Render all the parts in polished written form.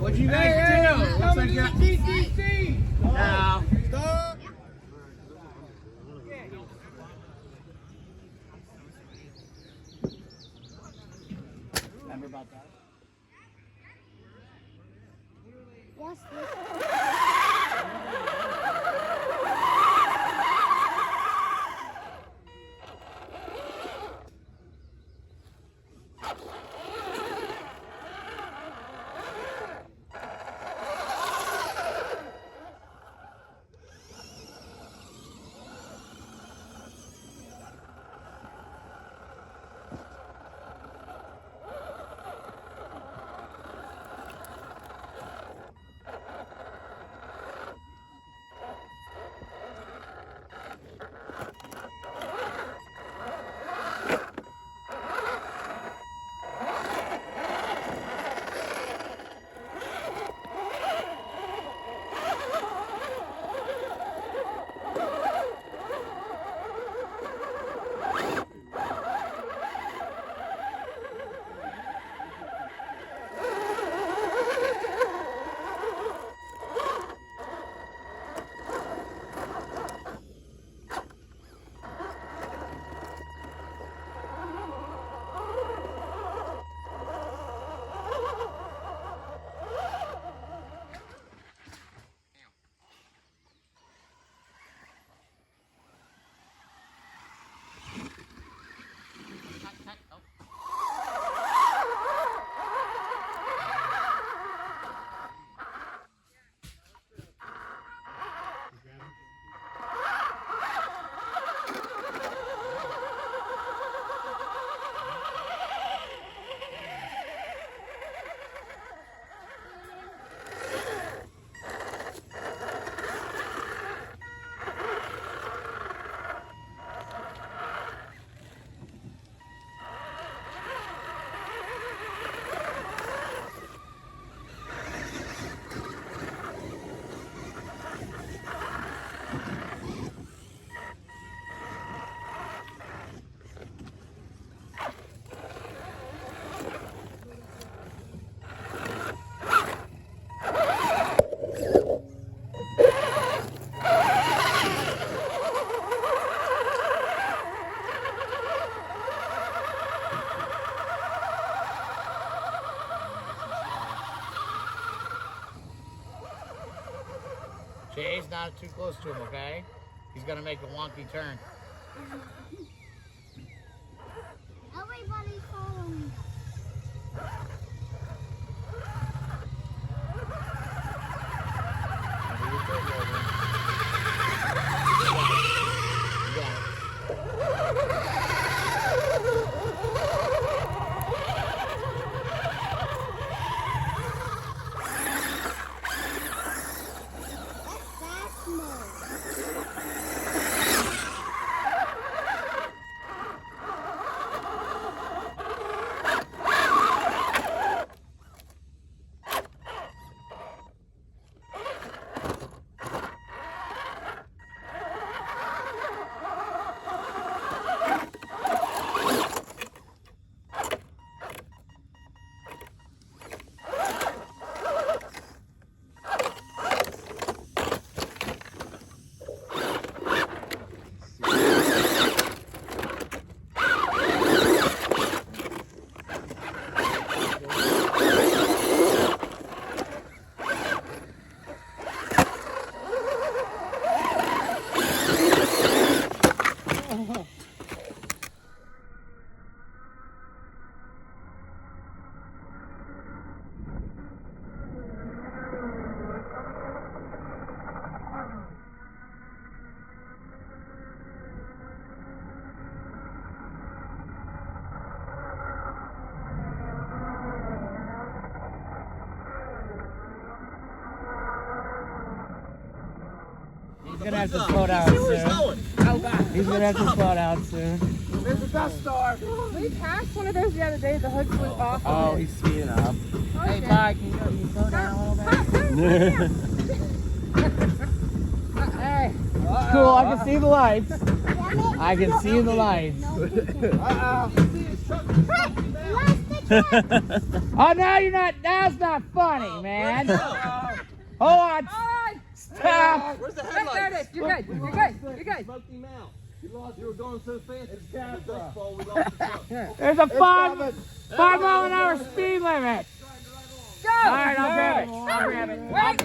What do you guys do? Looks like you're TTC. Now. Stop. Remember about that? Yes. Jay's not too close to him, okay? He's gonna make a wonky turn. Everybody's following me. He's gonna have to slow down soon. He's gonna have to slow down soon. There's a Dust Star. We passed one of those the other day. The hood flew off. Oh, he's speeding up. Oh, Hey, shit. Ty, can you slow down a little bit? Hey, it's cool. I can see the lights. I can see the lights. Last Oh, no, you're not. That's not funny, man. Hold on. Stop. Where's the There headlights? it is. You're good. You're good. You're good. Smoked him out. You were going so fast. It's dust ball. We lost the truck. There's a 5-mile-an-hour speed limit. Go. All right, I'll grab it. I'll grab it. Wait.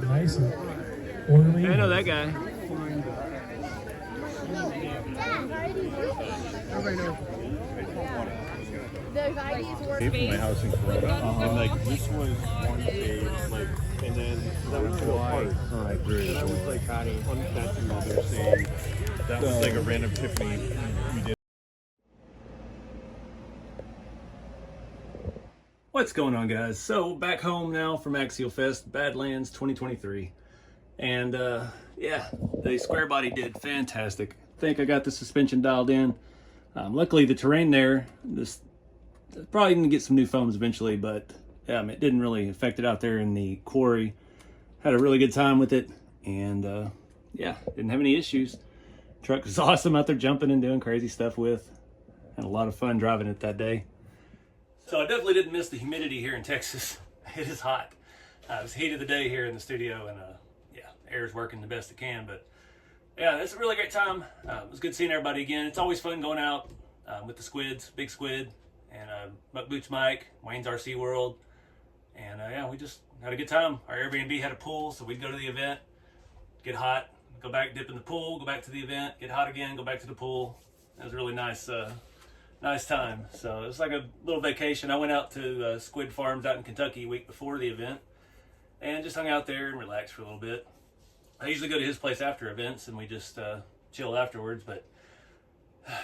Nice and orderly. I know that guy. From my house in Corona, and like this was one day, like, and then that was to a park. And I was like uncatching while they're saying that was like a random Tiffany we did. What's going on, guys? So back home now from Axialfest Badlands 2023, and yeah, the square body did fantastic. think I got the suspension dialed in. Luckily, the terrain there, probably going to get some new foams eventually, but it didn't really affect it out there in the quarry. Had a really good time with it, and yeah, didn't have any issues. Truck was awesome out there jumping and doing crazy stuff with. Had a lot of fun driving it that day. So I definitely didn't miss the humidity here in Texas. It is hot. It was the heat of the day here in the studio, and yeah, air's working the best it can. But yeah, it's a really great time. It was good seeing everybody again. It's always fun going out with the squids, Big Squid, and Buck Boots Mike, Wayne's RC World. And yeah, we just had a good time. Our Airbnb had a pool, so we'd go to the event, get hot, go back, dip in the pool, go back to the event, get hot again, go back to the pool. It was a really nice nice time. So it was like a little vacation. I went out to Squid Farms out in Kentucky a week before the event and just hung out there and relaxed for a little bit. I usually go to his place after events and we just chill afterwards, but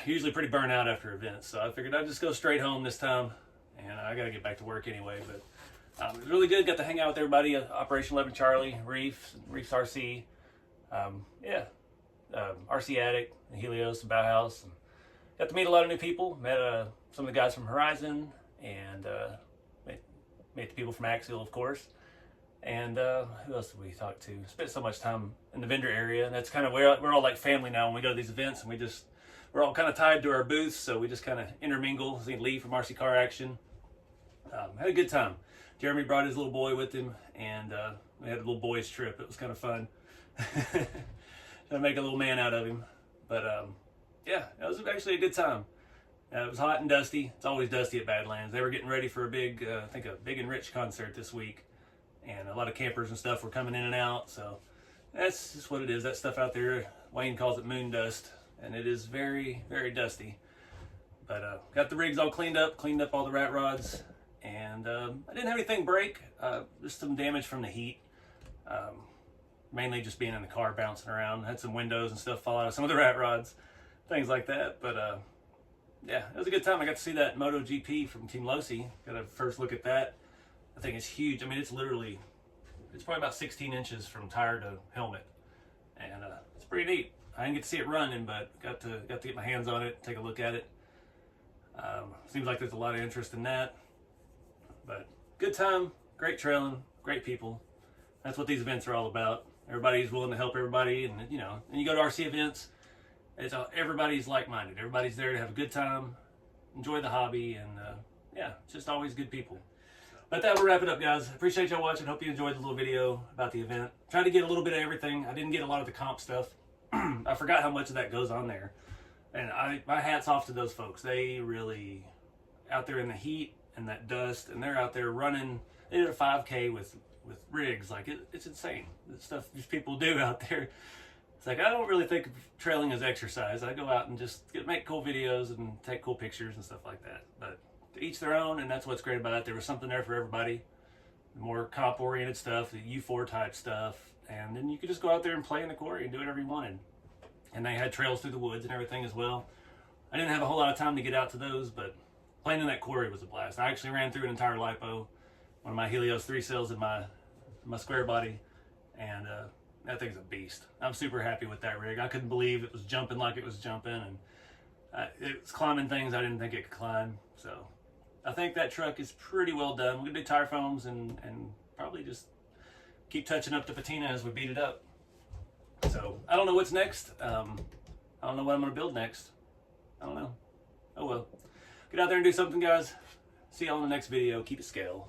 usually pretty burnt out after events. So I figured I'd just go straight home this time, and I got to get back to work anyway. But it was really good. Got to hang out with everybody. Operation 11 Charlie, Reef's RC, yeah, RC Attic, Helios, Bauhaus. And got to meet a lot of new people. Met some of the guys from Horizon, and met the people from Axial, of course. And who else did we talk to? Spent so much time in the vendor area, and that's kind of we're all like family now when we go to these events, and we're all kind of tied to our booths, so we just kind of intermingle. See Lee from RC Car Action. Had a good time. Jeremy brought his little boy with him, and we had a little boys trip. It was kind of fun. Trying to make a little man out of him, but yeah, it was actually a good time. It was hot and dusty. It's always dusty at Badlands. They were getting ready for a big, I think a Big and Rich concert this week. And a lot of campers and stuff were coming in and out. So that's just what it is. That stuff out there, Wayne calls it moon dust. And it is very, very dusty. But got the rigs all cleaned up all the rat rods. And I didn't have anything break. Just some damage from the heat. Mainly just being in the car bouncing around. Had some windows and stuff fall out of some of the rat rods. Things like that. But yeah, it was a good time. I got to see that MotoGP from Team Losi. Got a first look at that. I think it's huge. I mean, it's probably about 16 inches from tire to helmet. And it's pretty neat. I didn't get to see it running, but got to get my hands on it, take a look at it. Seems like there's a lot of interest in that. But good time, great trailing, great people. That's what these events are all about. Everybody's willing to help everybody, and you know, and you go to RC events, everybody's like-minded. Everybody's there to have a good time, enjoy the hobby, and yeah, it's just always good people. But that will wrap it up, guys. Appreciate y'all watching. Hope you enjoyed the little video about the event. Tried to get a little bit of everything. I didn't get a lot of the comp stuff. I forgot how much of that goes on there. And my hat's off to those folks. They really, out there in the heat and that dust, and they're out there running. They did a 5K with rigs. Like, it's insane. The stuff these people do out there. It's like, I don't really think of trailing as exercise. I go out and just make cool videos and take cool pictures and stuff like that. But to each their own, and that's what's great about it. There was something there for everybody. The more comp-oriented stuff, the U4 type stuff, and then you could just go out there and play in the quarry and do whatever you wanted. And they had trails through the woods and everything as well. I didn't have a whole lot of time to get out to those, but playing in that quarry was a blast. I actually ran through an entire lipo, one of my Helios 3 cells in my square body, and that thing's a beast. I'm super happy with that rig. I couldn't believe it was jumping like it was jumping, and it was climbing things I didn't think it could climb. So I think that truck is pretty well done. We're gonna do tire foams and probably just keep touching up the patina as we beat it up. So I don't know what's next. I don't know what I'm gonna build next. I don't know. Oh well. Get out there and do something, guys. See y'all in the next video. Keep it scale.